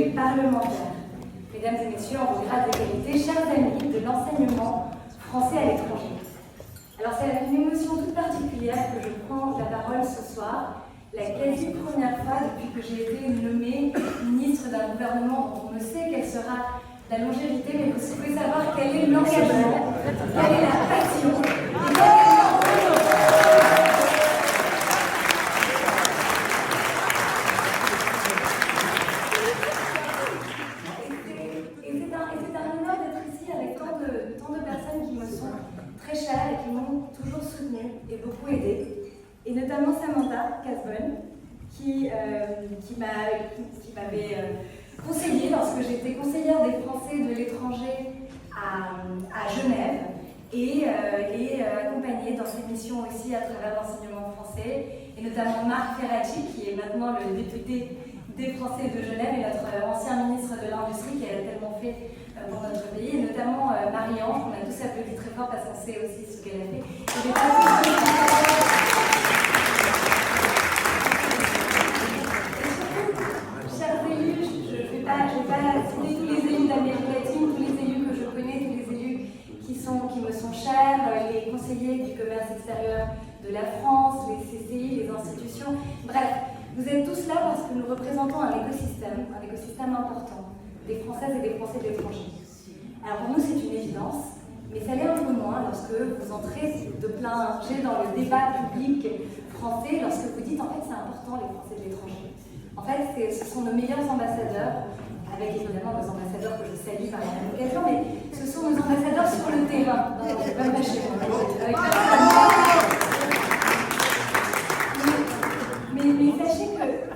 les parlementaires, mesdames et messieurs, en vos grades d'égalité, chers amis de l'enseignement français à l'étranger. Alors c'est avec une émotion toute particulière que je prends la parole ce soir, la quasi première fois depuis que j'ai été nommée ministre d'un gouvernement dont on ne sait quelle sera la longévité, mais vous pouvez savoir quel est l'engagement, quelle est la passion, et qui m'ont toujours soutenue et beaucoup aidée, et notamment Samantha Casbonne, qui m'avait conseillée lorsque j'étais conseillère des Français de l'étranger à Genève, et accompagnée dans ses missions aussi à travers l'enseignement français, et notamment Marc Ferracci, qui est maintenant le député des Français de Genève et notre ancien ministre de l'Industrie, qui a tellement fait pour notre pays, et notamment Marie-Ange, qu'on a tous applaudi très fort parce qu'on sait aussi ce qu'elle a fait. Chers élus, je ne vais pas citer tous les élus d'Amérique latine, tous les élus que je connais, tous les élus qui me sont chers, les conseillers du commerce extérieur de la France, les CCI, les institutions, bref. Vous êtes tous là parce que nous représentons un écosystème important des Françaises et des Français de l'étranger. Alors pour nous c'est une évidence, mais ça l'est un peu moins lorsque vous entrez de plein jet dans le débat public français, lorsque vous dites en fait c'est important les Français de l'étranger. En fait ce sont nos meilleurs ambassadeurs, avec évidemment nos ambassadeurs que je salue par la même occasion, mais ce sont nos ambassadeurs sur le terrain. Non, je ne vais pas me lâcher. Mais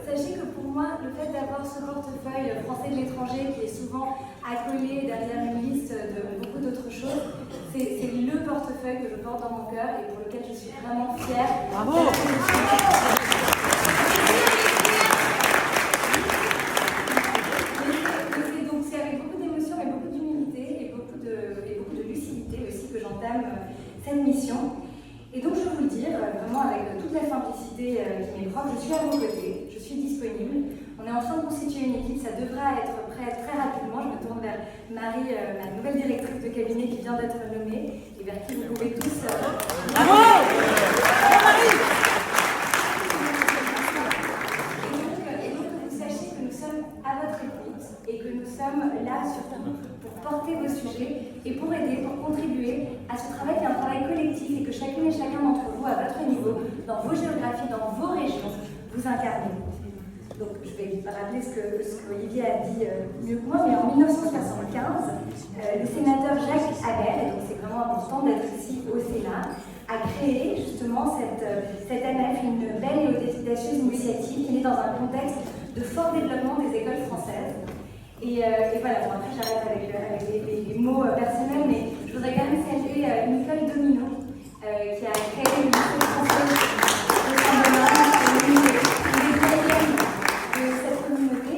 sachez que pour moi, le fait d'avoir ce portefeuille français de l'étranger qui est souvent accolé derrière une liste de beaucoup d'autres choses, c'est le portefeuille que je porte dans mon cœur et pour lequel je suis vraiment fière. Bravo! Donc c'est avec beaucoup d'émotion et beaucoup d'humilité et beaucoup de lucidité aussi que j'entame cette mission. Et donc je veux vous le dire, vraiment avec toute la simplicité qui m'est propre, je suis à vos côtés, je suis disponible. On est en train de constituer une équipe, ça devra être prêt très rapidement. Je me tourne vers Marie, ma nouvelle directrice de cabinet qui vient d'être nommée, et vers qui vous pouvez tous... Bravo Marie. Et donc que vous sachiez que nous sommes à votre écoute et que nous sommes là surtout pour porter vos sujets et pour aider, pour contribuer à ce travail qui est un travail collectif et que chacune et chacun d'entre vous, à votre niveau, dans vos géographies, dans vos régions, vous incarnez. Donc je vais rappeler ce que Olivier a dit mieux que moi, mais en 1975, le sénateur Jacques Habert, et donc c'est vraiment important d'être ici au Sénat, a créé justement cette ANF, une belle et audacieuse initiative qui est dans un contexte de fort développement des écoles françaises. Et voilà, bon, après j'arrête avec les mots personnels, mais je voudrais quand même saluer Nicole Domino, qui a créé le lycée français de Saint-Domingue, qui est une de cette communauté,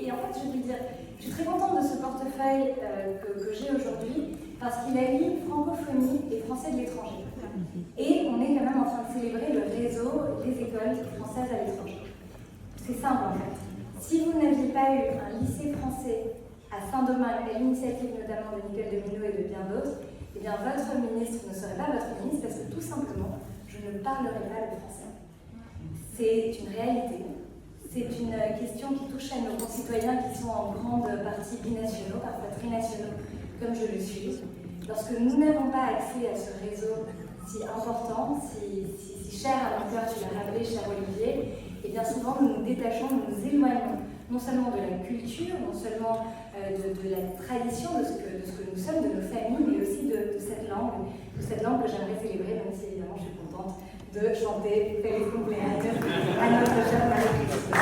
et en fait je veux dire, je suis très contente de ce portefeuille que j'ai aujourd'hui, parce qu'il allie francophonie et français de l'étranger. Et on est quand même en train de célébrer le réseau des écoles françaises à l'étranger. C'est simple en fait. Si vous n'aviez pas eu un lycée français à Saint-Domingue, à l'initiative notamment de Nicole Domino et de bien d'autres, eh bien votre ministre ne serait pas votre ministre parce que tout simplement, je ne parlerai pas le français. C'est une réalité. C'est une question qui touche à nos concitoyens qui sont en grande partie binationaux, parfois trinationaux, comme je le suis. Lorsque nous n'avons pas accès à ce réseau si important, si cher à mon cœur, tu l'as rappelé, cher Olivier, et bien souvent nous nous détachons, nous nous éloignons non seulement de la culture, non seulement de la tradition, de ce que nous sommes, de nos familles, mais aussi de cette langue que j'aimerais célébrer, même si évidemment je suis contente de chanter Feliz cumpleaños à notre chère Marie-Christine.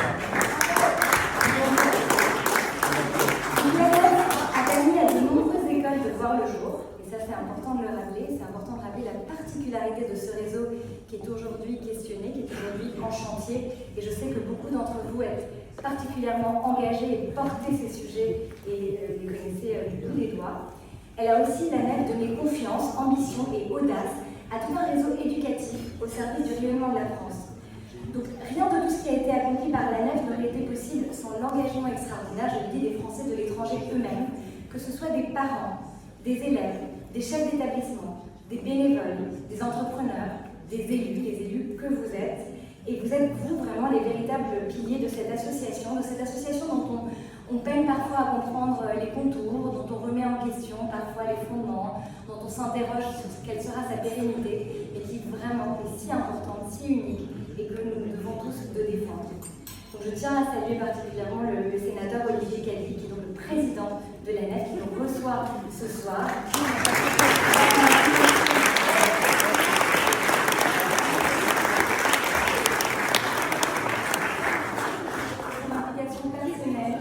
L'ANF a permis à de nombreuses écoles de voir le jour, et ça c'est important de le rappeler, c'est important de rappeler la particularité de ce réseau qui est aujourd'hui questionné, qui est aujourd'hui en chantier, et je sais que beaucoup d'entre vous êtes particulièrement engagés et portez ces sujets et les connaissez du bout des doigts. Elle a aussi l'ANF donné confiance, ambition et audace à tout un réseau éducatif au service du rayonnement de la France. Donc rien de tout ce qui a été accompli par la nef n'aurait été possible sans l'engagement extraordinaire, je le dis, des Français de l'étranger eux-mêmes, que ce soit des parents, des élèves, des chefs d'établissement, des bénévoles, des entrepreneurs, des élus, les élus que vous êtes. Et vous êtes, vous, vraiment les véritables piliers de cette association dont on peine parfois à comprendre les contours, dont on remet en question parfois les fondements, dont on s'interroge sur quelle sera sa pérennité, et qui vraiment est si importante, si unique, et que nous devons tous de défendre. Donc je tiens à saluer particulièrement le sénateur Olivier Cady, qui est donc le président de la nef, qui nous reçoit ce soir.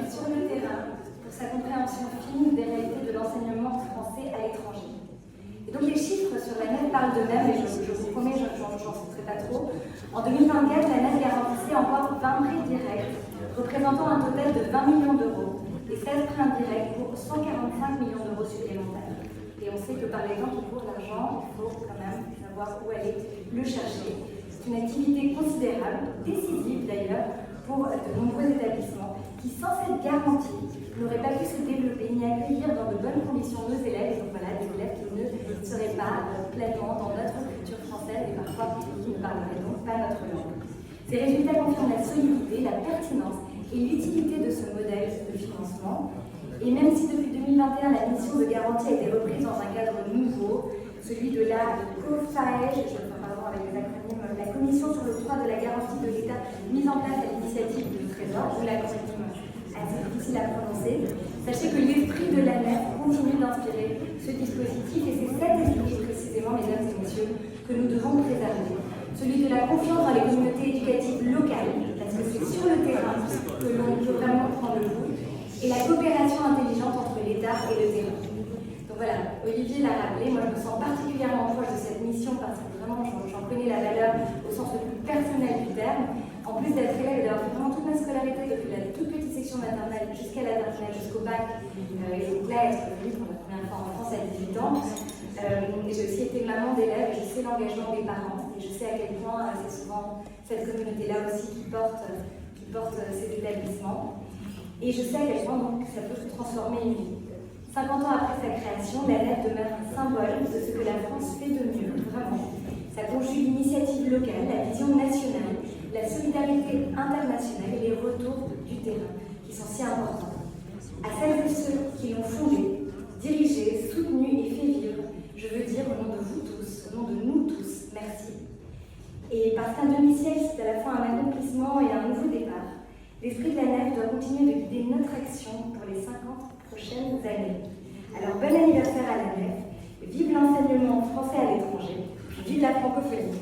Sur le terrain, pour sa compréhension fine des réalités de l'enseignement français à l'étranger. Et donc les chiffres sur la nef parlent d'eux-mêmes, et je vous promets, j'en citerai pas trop. En 2024, la nef garantissait encore 20 prêts directs, représentant un total de 20 millions d'euros, et 16 prêts indirects pour 145 millions d'euros supplémentaires. Et on sait que par les temps qui courent l'argent, il faut quand même savoir où aller le chercher. C'est une activité considérable, décisive d'ailleurs, pour de nombreux établissements qui, sans cette garantie, n'auraient pas pu se développer ni accueillir dans de bonnes conditions nos élèves, et donc voilà, des élèves qui ne seraient pas pleinement dans notre culture française et parfois qui ne parleraient donc pas notre langue. Ces résultats confirment la solidité, la pertinence et l'utilité de ce modèle de financement. Et même si depuis 2021, la mission de garantie a été reprise dans un cadre nouveau, celui de la COFAEG, avec les acronymes, la Commission sur l'octroi de la garantie de l'État mise en place à l'initiative du Trésor, je l'acronyme assez difficile à prononcer. Sachez que l'esprit de la nef continue d'inspirer ce dispositif, et c'est cet esprit précisément, mesdames et messieurs, que nous devons préserver. Celui de la confiance dans les communautés éducatives locales, parce que c'est sur le terrain que l'on peut vraiment prendre le bout, et la coopération intelligente entre l'État et le terrain. Donc voilà, Olivier l'a rappelé, moi je me sens particulièrement proche de cette mission parce que vraiment j'en connais la valeur au sens le plus personnel du terme. En plus d'être élève et d'avoir fait vraiment toute ma scolarité depuis la toute petite section maternelle jusqu'à la terminale, jusqu'au bac, et donc là être venue pour la première fois en France à 18 ans. Et j'ai aussi été maman d'élèves, et je sais l'engagement des parents, et je sais à quel point c'est souvent cette communauté-là aussi qui porte ces établissements. Et je sais à quel point donc, ça peut transformer une vie. 50 ans après sa création, la nef demeure un symbole de ce que la France fait de mieux, vraiment. Ça conjugue l'initiative locale, la vision nationale, la solidarité internationale et les retours du terrain, qui sont si importants. À celles et ceux qui l'ont fondée, dirigée, soutenue et fait vivre, je veux dire au nom de vous tous, au nom de nous tous, merci. Et parce qu'un demi-siècle, c'est à la fois un accomplissement et un nouveau départ, l'esprit de la nef doit continuer de guider notre action pour les 50 prochaines années. Alors bon anniversaire à la nef, vive l'enseignement français à l'étranger, vive la francophonie.